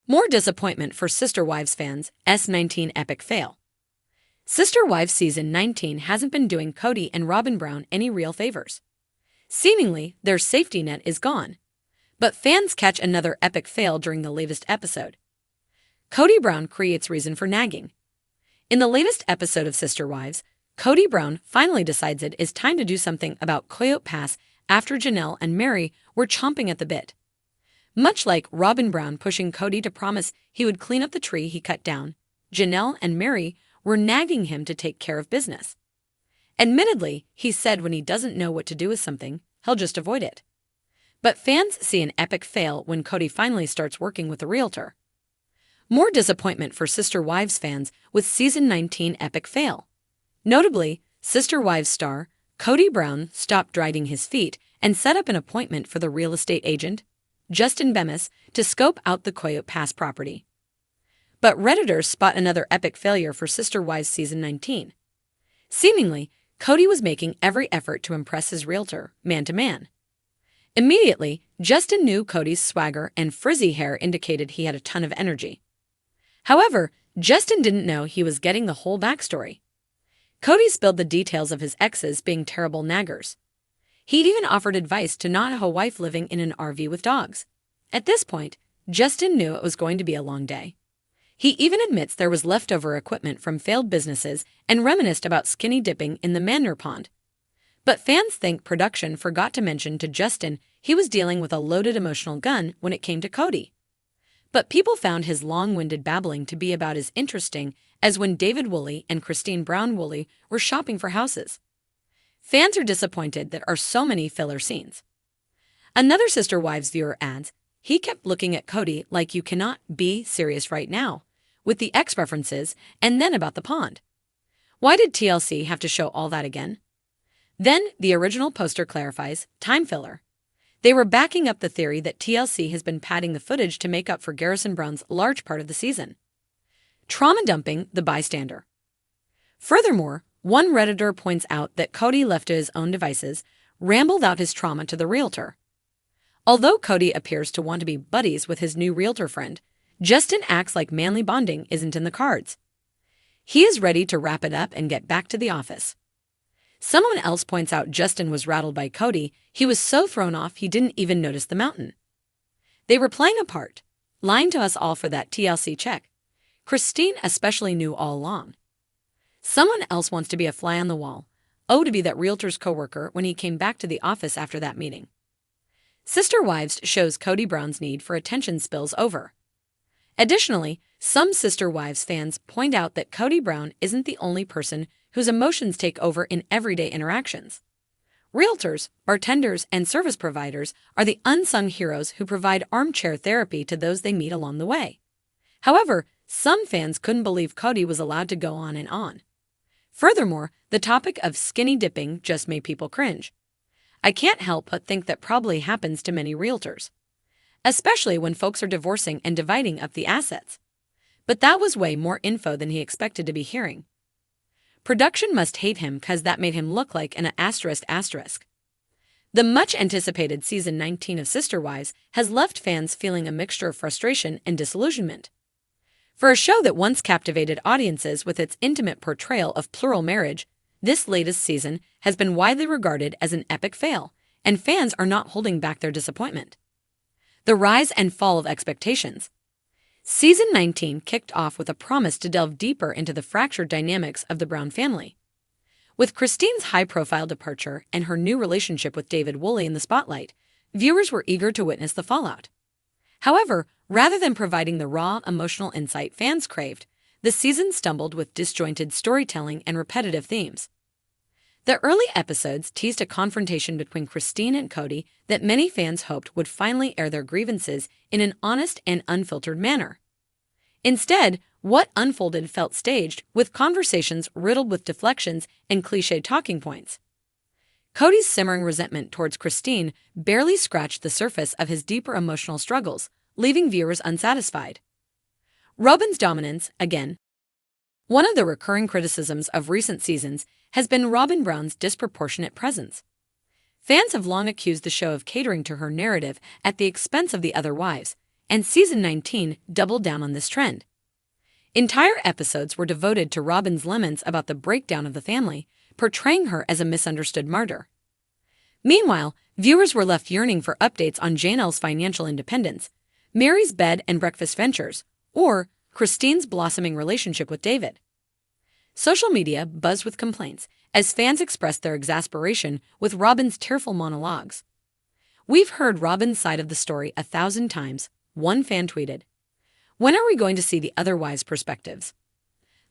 More disappointment for Sister Wives fans, S19 epic fail. Sister Wives Season 19 hasn't been doing Cody and Robin Brown any real favors. Seemingly, their safety net is gone. But fans catch another epic fail during the latest episode. Cody Brown creates reason for nagging. In the latest episode of Sister Wives, Cody Brown finally decides it is time to do something about Coyote Pass after Janelle and Mary were chomping at the bit. Much like Robin Brown pushing Cody to promise he would clean up the tree he cut down, Janelle and Mary were nagging him to take care of business. Admittedly, he said when he doesn't know what to do with something, he'll just avoid it. But fans see an epic fail when Cody finally starts working with a realtor. More disappointment for Sister Wives fans with Season 19 epic fail. Notably, Sister Wives star Cody Brown stopped dragging his feet and set up an appointment for the real estate agent, Justin Bemis, to scope out the Coyote Pass property. But Redditors spot another epic failure for Sister Wives Season 19. Seemingly, Cody was making every effort to impress his realtor, man to man. Immediately, Justin knew Cody's swagger and frizzy hair indicated he had a ton of energy. However, Justin didn't know he was getting the whole backstory. Cody spilled the details of his exes being terrible naggers. He'd even offered advice to not have a wife living in an RV with dogs. At this point, Justin knew it was going to be a long day. He even admits there was leftover equipment from failed businesses and reminisced about skinny dipping in the manure pond. But fans think production forgot to mention to Justin he was dealing with a loaded emotional gun when it came to Cody. But people found his long-winded babbling to be about as interesting as when David Woolley and Cristin Brown Woolley were shopping for houses. Fans are disappointed there are so many filler scenes. Another Sister Wives viewer adds, he kept looking at Cody like you cannot be serious right now, with the X references and then about the pond. Why did TLC have to show all that again? Then the original poster clarifies, time filler. They were backing up the theory that TLC has been padding the footage to make up for Garrison Brown's large part of the season. Trauma dumping the bystander. Furthermore, one Redditor points out that Cody, left to his own devices, rambled out his trauma to the realtor. Although Cody appears to want to be buddies with his new realtor friend, Justin acts like manly bonding isn't in the cards. He is ready to wrap it up and get back to the office. Someone else points out Justin was rattled by Cody. He was so thrown off he didn't even notice the mountain. They were playing a part, lying to us all for that TLC check. Cristin especially knew all along. Someone else wants to be a fly on the wall. Oh, to be that realtor's coworker when he came back to the office after that meeting. Sister Wives shows Cody Brown's need for attention spills over. Additionally, some Sister Wives fans point out that Cody Brown isn't the only person whose emotions take over in everyday interactions. Realtors, bartenders, and service providers are the unsung heroes who provide armchair therapy to those they meet along the way. However, some fans couldn't believe Cody was allowed to go on and on. Furthermore, the topic of skinny dipping just made people cringe. I can't help but think that probably happens to many realtors, especially when folks are divorcing and dividing up the assets. But that was way more info than he expected to be hearing. Production must hate him because that made him look like an asterisk. The much-anticipated Season 19 of Sister Wives has left fans feeling a mixture of frustration and disillusionment. For a show that once captivated audiences with its intimate portrayal of plural marriage, this latest season has been widely regarded as an epic fail, and fans are not holding back their disappointment. The rise and fall of expectations. Season 19 kicked off with a promise to delve deeper into the fractured dynamics of the Brown family. With Cristin's high-profile departure and her new relationship with David Woolley in the spotlight, viewers were eager to witness the fallout. However, rather than providing the raw, emotional insight fans craved, the season stumbled with disjointed storytelling and repetitive themes. The early episodes teased a confrontation between Cristin and Cody that many fans hoped would finally air their grievances in an honest and unfiltered manner. Instead, what unfolded felt staged, with conversations riddled with deflections and cliché talking points. Cody's simmering resentment towards Cristin barely scratched the surface of his deeper emotional struggles, leaving viewers unsatisfied. Robin's dominance, again. One of the recurring criticisms of recent seasons has been Robin Brown's disproportionate presence. Fans have long accused the show of catering to her narrative at the expense of the other wives, and Season 19 doubled down on this trend. Entire episodes were devoted to Robin's laments about the breakdown of the family, portraying her as a misunderstood martyr. Meanwhile, viewers were left yearning for updates on Janelle's financial independence, Mary's bed and breakfast ventures, or Cristin's blossoming relationship with David. Social media buzzed with complaints as fans expressed their exasperation with Robin's tearful monologues. "We've heard Robin's side of the story 1,000 times," one fan tweeted. "When are we going to see the other wives' perspectives?"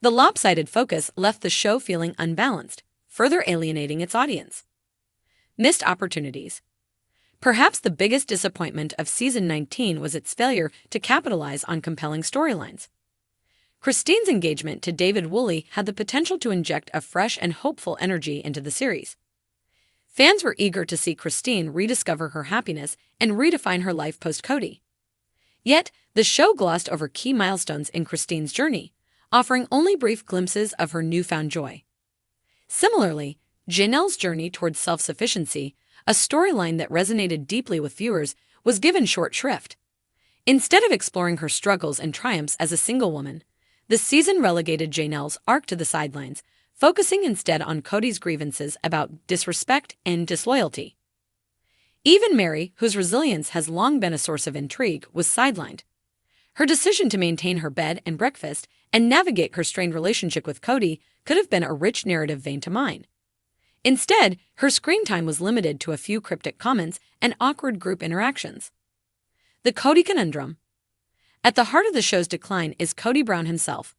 The lopsided focus left the show feeling unbalanced, further alienating its audience. Missed opportunities. Perhaps the biggest disappointment of Season 19 was its failure to capitalize on compelling storylines. Cristin's engagement to David Woolley had the potential to inject a fresh and hopeful energy into the series. Fans were eager to see Cristin rediscover her happiness and redefine her life post-Cody. Yet, the show glossed over key milestones in Cristin's journey, offering only brief glimpses of her newfound joy. Similarly, Janelle's journey towards self-sufficiency, a storyline that resonated deeply with viewers, was given short shrift. Instead of exploring her struggles and triumphs as a single woman, the season relegated Janelle's arc to the sidelines, focusing instead on Cody's grievances about disrespect and disloyalty. Even Mary, whose resilience has long been a source of intrigue, was sidelined. Her decision to maintain her bed and breakfast and navigate her strained relationship with Cody could have been a rich narrative vein to mine. Instead, her screen time was limited to a few cryptic comments and awkward group interactions. The Cody conundrum. At the heart of the show's decline is Cody Brown himself.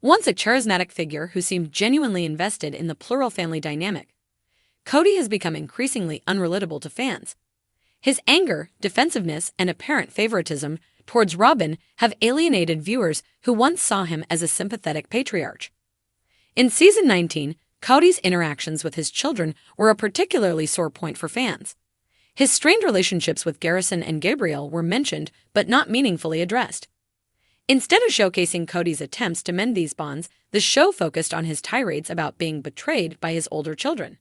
Once a charismatic figure who seemed genuinely invested in the plural family dynamic, Cody has become increasingly unrelatable to fans. His anger, defensiveness, and apparent favoritism towards Robin have alienated viewers who once saw him as a sympathetic patriarch. In Season 19, Cody's interactions with his children were a particularly sore point for fans. His strained relationships with Garrison and Gabriel were mentioned but not meaningfully addressed. Instead of showcasing Cody's attempts to mend these bonds, the show focused on his tirades about being betrayed by his older children.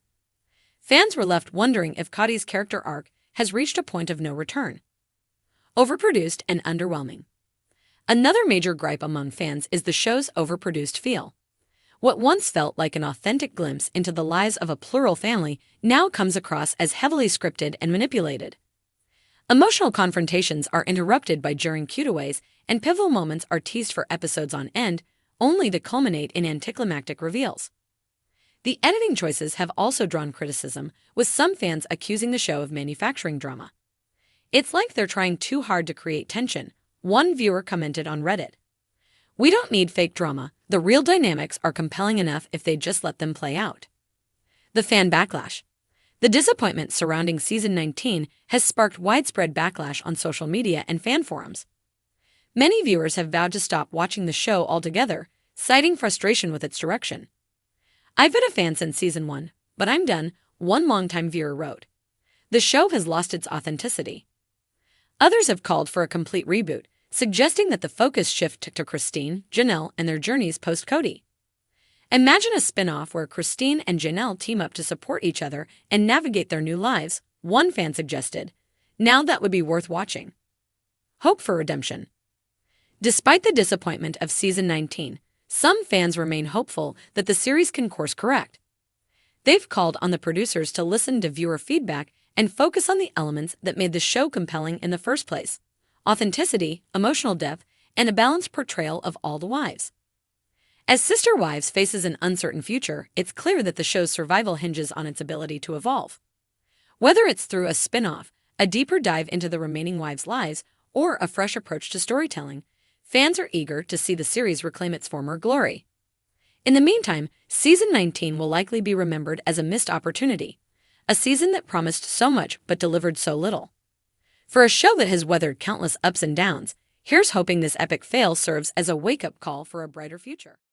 Fans were left wondering if Cody's character arc has reached a point of no return. Overproduced and underwhelming. Another major gripe among fans is the show's overproduced feel. What once felt like an authentic glimpse into the lives of a plural family now comes across as heavily scripted and manipulated. Emotional confrontations are interrupted by jarring cutaways, and pivotal moments are teased for episodes on end, only to culminate in anticlimactic reveals. The editing choices have also drawn criticism, with some fans accusing the show of manufacturing drama. "It's like they're trying too hard to create tension," one viewer commented on Reddit. "We don't need fake drama. The real dynamics are compelling enough if they just let them play out." The fan backlash. The disappointment surrounding Season 19 has sparked widespread backlash on social media and fan forums. Many viewers have vowed to stop watching the show altogether, citing frustration with its direction. "I've been a fan since Season 1, but I'm done," one longtime viewer wrote. The show has lost its authenticity. Others have called for a complete reboot, suggesting that the focus shift to Cristin, Janelle, and their journeys post-Cody. Imagine a spin-off where Cristin and Janelle team up to support each other and navigate their new lives, one fan suggested. Now that would be worth watching. Hope for redemption. Despite the disappointment of Season 19, some fans remain hopeful that the series can course correct. They've called on the producers to listen to viewer feedback and focus on the elements that made the show compelling in the first place: authenticity, emotional depth, and a balanced portrayal of all the wives. As Sister Wives faces an uncertain future, it's clear that the show's survival hinges on its ability to evolve. Whether it's through a spin-off, a deeper dive into the remaining wives' lives, or a fresh approach to storytelling, fans are eager to see the series reclaim its former glory. In the meantime, Season 19 will likely be remembered as a missed opportunity, a season that promised so much but delivered so little. For a show that has weathered countless ups and downs, here's hoping this epic fail serves as a wake-up call for a brighter future.